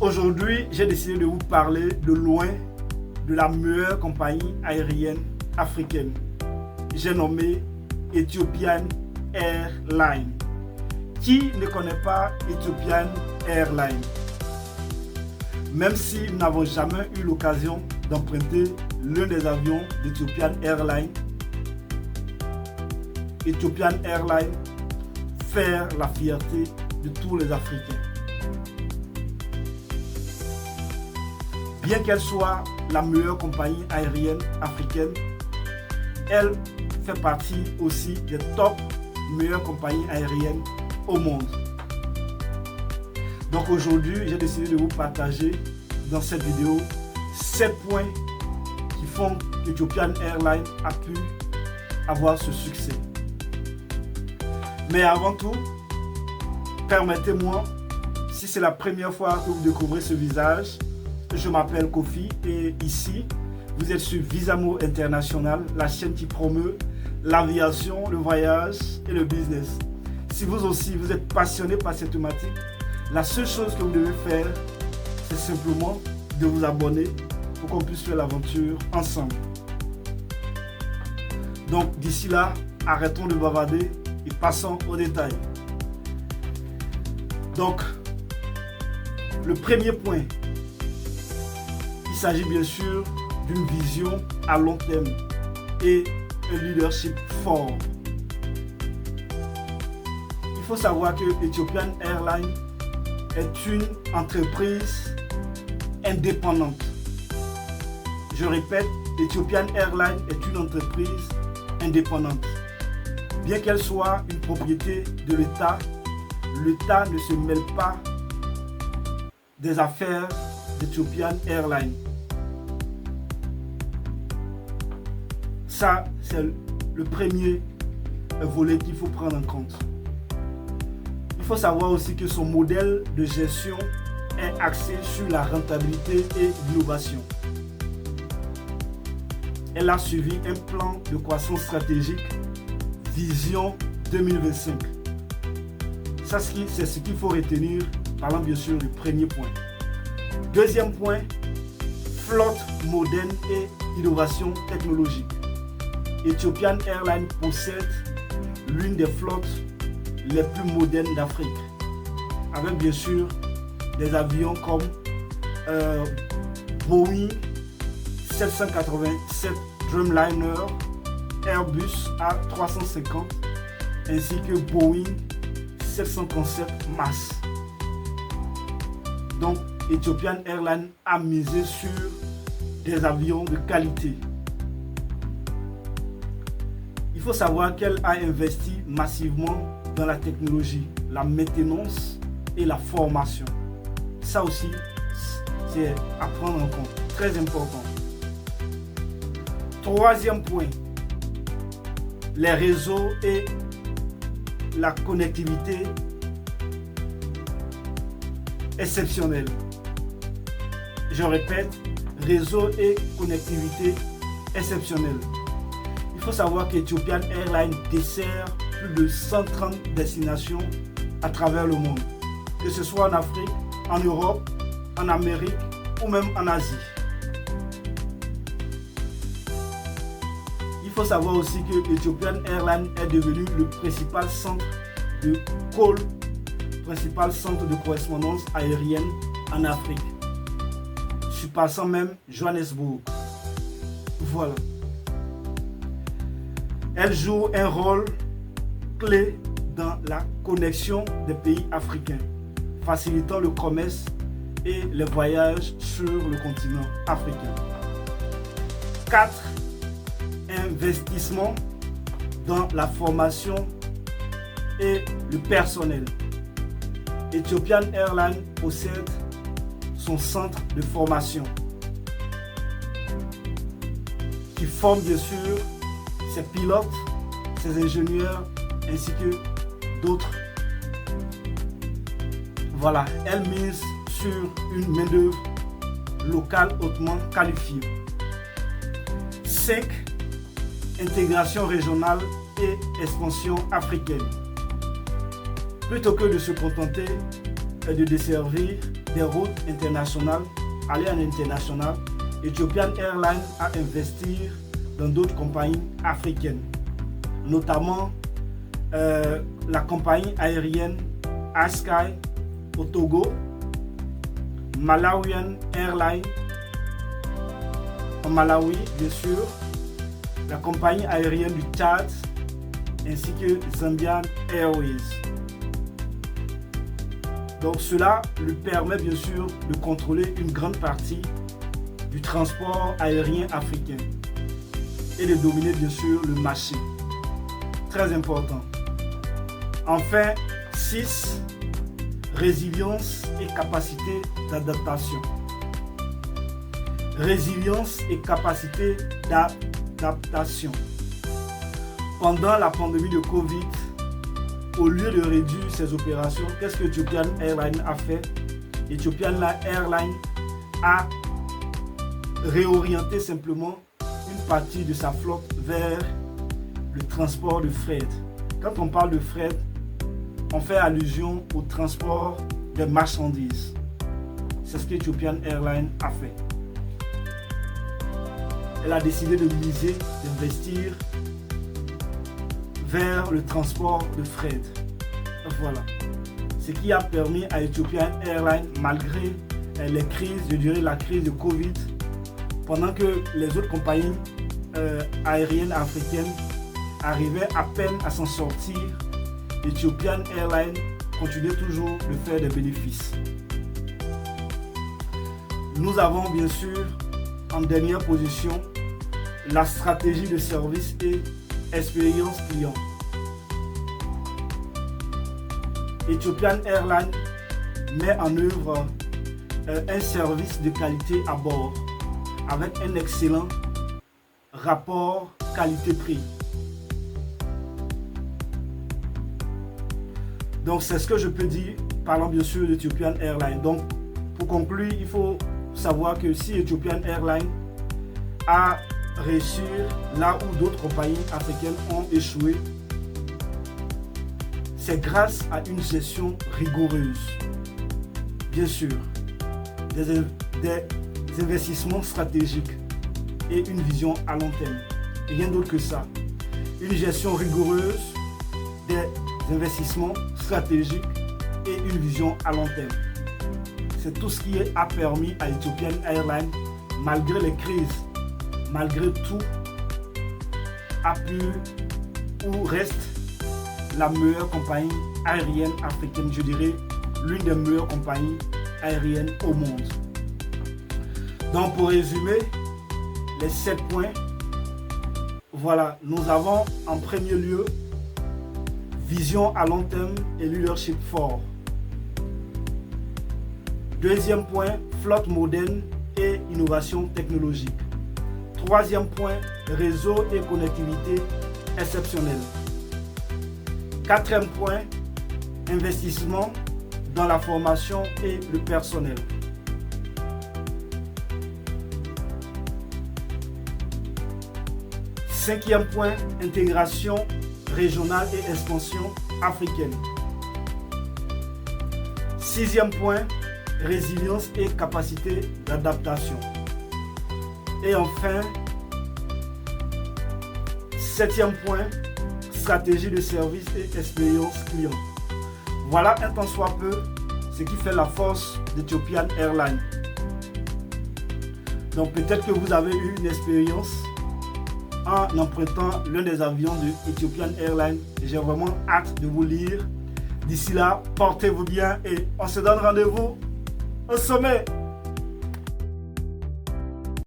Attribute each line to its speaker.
Speaker 1: Aujourd'hui, j'ai décidé de vous parler de loin de la meilleure compagnie aérienne africaine. J'ai nommé Ethiopian Airlines. Qui ne connaît pas Ethiopian Airlines? Même si nous n'avons jamais eu l'occasion d'emprunter l'un des avions d'Ethiopian Airlines, Ethiopian Airlines fait la fierté de tous les Africains. Bien qu'elle soit la meilleure compagnie aérienne africaine, elle fait partie aussi des top meilleures compagnies aériennes au monde. Donc aujourd'hui, j'ai décidé de vous partager dans cette vidéo 7 points qui font qu'Ethiopian Airlines a pu avoir ce succès. Mais avant tout, permettez-moi, si c'est la première fois que vous découvrez ce visage, je m'appelle Kofi et ici, vous êtes sur Visamo International, la chaîne qui promeut l'aviation, le voyage et le business. Si vous aussi, vous êtes passionné par cette thématique, la seule chose que vous devez faire, c'est simplement de vous abonner pour qu'on puisse faire l'aventure ensemble. Donc d'ici là, arrêtons de bavarder et passons aux détails. Donc, le premier point, il s'agit bien sûr d'une vision à long terme et un leadership fort. Il faut savoir que Ethiopian Airlines est une entreprise indépendante. Je répète, Ethiopian Airlines est une entreprise indépendante. Bien qu'elle soit une propriété de l'État, l'État ne se mêle pas des affaires d'Ethiopian Airlines. Ça, c'est le premier volet qu'il faut prendre en compte. Il faut savoir aussi que son modèle de gestion est axé sur la rentabilité et l'innovation. Elle a suivi un plan de croissance stratégique Vision 2025. Ça, c'est ce qu'il faut retenir, parlant bien sûr du premier point. Deuxième point, flotte moderne et innovation technologique. Ethiopian Airlines possède l'une des flottes les plus modernes d'Afrique, avec bien sûr des avions comme Boeing 787 Dreamliner, Airbus A350 ainsi que Boeing 737 MAX. Donc Ethiopian Airlines a misé sur des avions de qualité. Il faut savoir qu'elle a investi massivement dans la technologie, la maintenance et la formation. Ça aussi, c'est à prendre en compte, très important. Troisième point, les réseaux et la connectivité exceptionnelle. Je répète, réseau et connectivité exceptionnelle. Il faut savoir qu'Ethiopian Airlines dessert plus de 130 destinations à travers le monde, que ce soit en Afrique, en Europe, en Amérique ou même en Asie. Il faut savoir aussi que Ethiopian Airlines est devenu le principal centre de correspondance aérienne en Afrique, surpassant même Johannesburg. Voilà. Elle joue un rôle clé dans la connexion des pays africains, facilitant le commerce et les voyages sur le continent africain. 4. Investissement dans la formation et le personnel. Ethiopian Airlines possède son centre de formation qui forme bien sûr ses pilotes, ses ingénieurs ainsi que d'autres. Voilà, elle mise sur une main-d'œuvre locale hautement qualifiée. 5. Intégration régionale et expansion africaine. Plutôt que de se contenter de desservir des routes internationales, aller en international, Ethiopian Airlines a investi dans d'autres compagnies africaines, notamment la compagnie aérienne Asky au Togo, Malawian Airlines en Malawi, bien sûr, la compagnie aérienne du Tchad, ainsi que Zambian Airways. Donc cela lui permet bien sûr de contrôler une grande partie du transport aérien africain et de dominer bien sûr le marché. Très important. Enfin, 6. Résilience et capacité d'adaptation. Résilience et capacité d'adaptation. Pendant la pandémie de Covid, au lieu de réduire ses opérations, qu'est-ce que Ethiopian Airlines a fait? Ethiopian Airlines a réorienté simplement une partie de sa flotte vers le transport de fret. Quand on parle de fret, on fait allusion au transport des marchandises. C'est ce qu'Ethiopian Airlines a fait. Elle a décidé de miser, d'investir vers le transport de fret. Voilà. Ce qui a permis à Ethiopian Airlines, malgré les crises, je dirais la crise de Covid, pendant que les autres compagnies aériennes africaines arrivaient à peine à s'en sortir, Ethiopian Airlines continuait toujours de faire des bénéfices. Nous avons bien sûr en dernière position la stratégie de service et expérience client. Ethiopian Airlines met en œuvre un service de qualité à bord avec un excellent rapport qualité-prix. Donc c'est ce que je peux dire parlant bien sûr d'Ethiopian Airlines. Donc pour conclure, il faut savoir que si Ethiopian Airlines a réussi là où d'autres compagnies africaines ont échoué, c'est grâce à une gestion rigoureuse. Bien sûr, des investissements stratégiques et une vision à long terme. Rien d'autre que ça. Une gestion rigoureuse des investissements stratégiques et une vision à long terme. C'est tout ce qui a permis à Ethiopian Airlines, malgré les crises, malgré tout, a pu ou reste la meilleure compagnie aérienne africaine, je dirais l'une des meilleures compagnies aériennes au monde. Donc pour résumer, les 7 points, voilà, nous avons en premier lieu vision à long terme et leadership fort. Deuxième point, flotte moderne et innovation technologique. Troisième point, réseau et connectivité exceptionnelle. Quatrième point, investissement dans la formation et le personnel. Cinquième point, intégration régionale et expansion africaine. Sixième point, résilience et capacité d'adaptation. Et enfin, septième point, stratégie de service et expérience client. Voilà un tant soit peu ce qui fait la force d'Ethiopian Airlines. Donc peut-être que vous avez eu une expérience en empruntant l'un des avions de Ethiopian Airlines. J'ai vraiment hâte de vous lire. D'ici là, portez-vous bien et on se donne rendez-vous au sommet.